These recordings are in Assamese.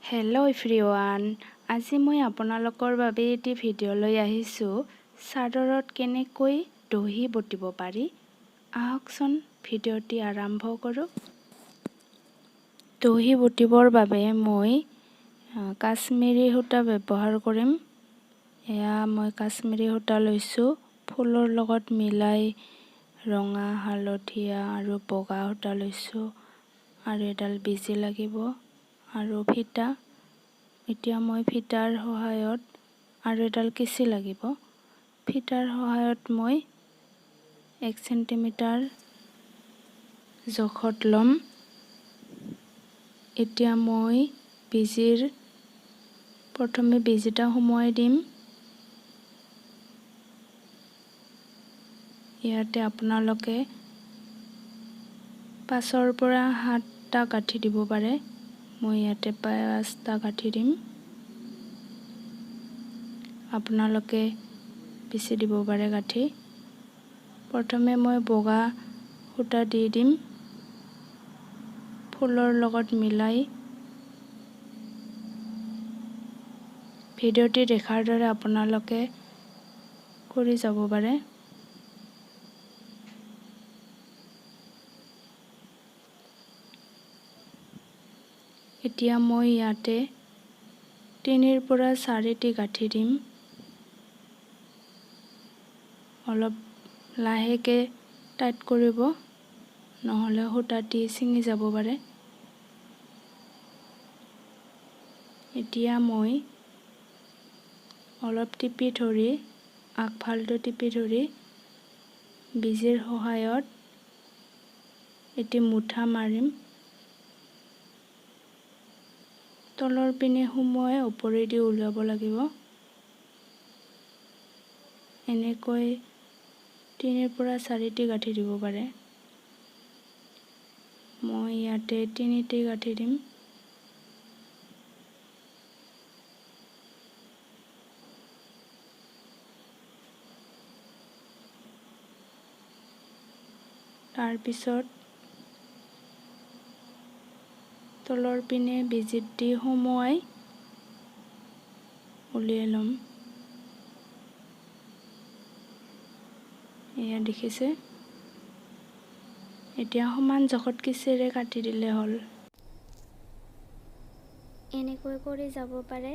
হেল্ল' এভৰিৱান, আজি মই আপোনালোকৰ বাবে এটি ভিডিঅ' লৈ আহিছোঁ চাদৰত কেনেকৈ দহি বটিব পাৰি। আহকচোন ভিডিঅ'টি আৰম্ভ কৰোঁ। দহি বটিবৰ বাবে মই কাশ্মীৰী সূতা ব্যৱহাৰ কৰিম। এয়া মই কাশ্মীৰী সূতা লৈছোঁ। ফুলৰ লগত মিলাই ৰঙা, হালধীয়া আৰু বগা সূতা লৈছোঁ আৰু এডাল বেজী লাগিব আৰু ফিটা। এতিয়া মই ফিটাৰ সহায়ত আৰু এডাল কেঁচি লাগিব। ফিটাৰ সহায়ত মই 1 চেণ্টিমিটাৰ জোখত ল'ম। এতিয়া মই প্ৰথমে বেজীটা সোমোৱাই দিম। ইয়াতে আপোনালোকে 5ৰ পৰা 7টা গাঁঠি দিব পাৰে। মই ইয়াতে 5টা গাঁঠি দিম। আপোনালোকে বেছি দিব পাৰে গাঁঠি। প্ৰথমে মই বগা সূতা দি দিম। ফুলৰ লগত মিলাই ভিডিঅ'টি দেখাৰ দৰে আপোনালোকে কৰি যাব পাৰে। এতিয়া মই ইয়াতে 3ৰ পৰা 4টি গাঁঠি দিম। অলপ লাহেকৈ টাইট কৰিব, নহ'লে সূতাটি ছিঙি যাব পাৰে। এতিয়া মই অলপ টিপি ধৰি আগফালটো টিপি ধৰি বেজীৰ সহায়ত এটি মুঠা মাৰিম। তলৰ পিনে সোমোৱাই ওপৰেদি উলিয়াব লাগিব। এনেকৈ 3ৰ পৰা 4টি গাঁঠি দিব পাৰে। মই ইয়াতে 3টি গাঁঠি দিম। তাৰপিছত তলৰ পিনে বেজীত দি সোমোৱাই উলিয়াই ল'ম। এয়া দেখিছে। এতিয়া সমান জোখত কেঁচিৰে কাটি দিলে হ'ল। এনেকৈ কৰি যাব পাৰে।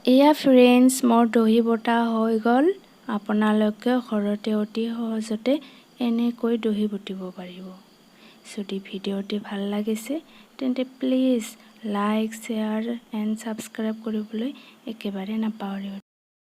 এয়া ফ্ৰেণ্ডছ, মোৰ দহি বটা হৈ গ'ল। আপোনালোকে ঘৰতে অতি সহজতে এনেকৈ দহি বটিব পাৰিব। যদি ভিডিঅ'টি ভাল লাগিছে তেন্তে please like, share and subscribe কৰিবলৈ একেবাৰে নাপাহৰিব।